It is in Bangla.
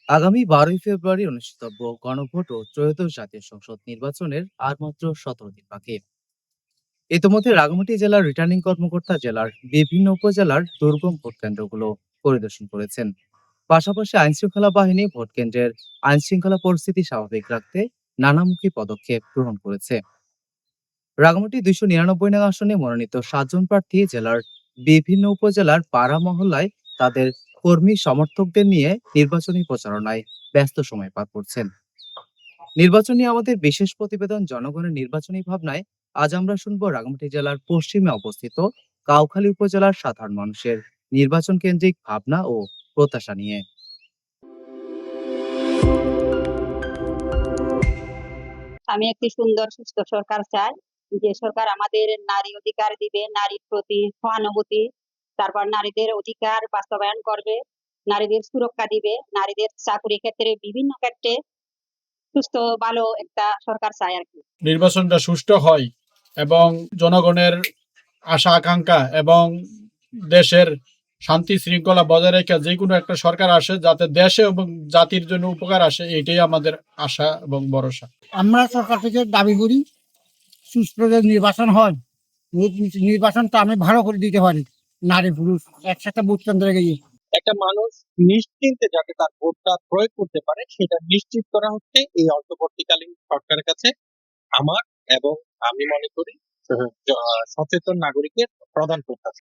আগামী ১২ই ফেব্রুয়ারি অনুষ্ঠিতব্য গণভোট ও ত্রয়োদশ জাতীয় সংসদ নির্বাচনের আর মাত্র ১৭ দিন বাকি। ইতিমধ্যে রাঙ্গামাটি জেলার রিটার্নিং কর্মকর্তা জেলার বিভিন্ন উপজেলার দুর্গম ভোট কেন্দ্রগুলো পরিদর্শন করেছেন। পাশাপাশি আইন শৃঙ্খলা বাহিনী ভোট কেন্দ্রের আইন শৃঙ্খলা পরিস্থিতি স্বাভাবিক রাখতে নানামুখী পদক্ষেপ গ্রহণ করেছে। রাঙ্গামাটি ২৯৯ নং আসনে মনোনীত ৭ জন প্রার্থী জেলার বিভিন্ন উপজেলার পাড়া মহল্লায় তাদের কর্মী সমর্থকদের নিয়ে নির্বাচনী প্রচারণায় ব্যস্ত সময় পার করছেন। নির্বাচনী আমাদের বিশেষ প্রতিবেদন জনগণের নির্বাচনী ভাবনায়। আজ আমরা শুনবো রাঙ্গামাটি জেলার পশ্চিমে অবস্থিত কাউখালী উপজেলার সাধারণ মানুষের নির্বাচন কেন্দ্রিক ভাবনা ও প্রত্যাশা নিয়ে। আমি একটি সুন্দর সুস্থ সরকার চাই, যে সরকার আমাদের নারী অধিকার দিবে, নারীর প্রতি সহানুভূতি, তারপর নারীদের অধিকার বাস্তবায়ন করবে, নারীদের সুরক্ষা দিবে, নারীদের চাকরি ক্ষেত্রে বিভিন্ন ক্ষেত্রে সুস্থ ভালো একটা সরকার চাই আর কি। নির্বাচনটা সুষ্ঠু হয় এবং জনগণের আশা আকাঙ্ক্ষা এবং দেশের শান্তি শৃঙ্খলা বজায় রেখে যে কোনো একটা সরকার আসে যাতে দেশে এবং জাতির জন্য উপকার আসে, এটাই আমাদের আশা এবং ভরসা। আমরা সরকার থেকে দাবি করি সুষ্ঠু নির্বাচন হয়, নির্বাচনটা আমি ভালো করে দিতে পারি, নারী পুরুষ একসাথে ভোট কেন্দ্রে গিয়ে। একটা মানুষ নিশ্চিন্তে যাতে তার ভোটটা প্রয়োগ করতে পারে সেটা নিশ্চিত করা হচ্ছে এই অন্তর্বর্তীকালীন সরকারের কাছে আমার এবং আমি মনে করি সচেতন নাগরিকের প্রধান প্রত্যাশা।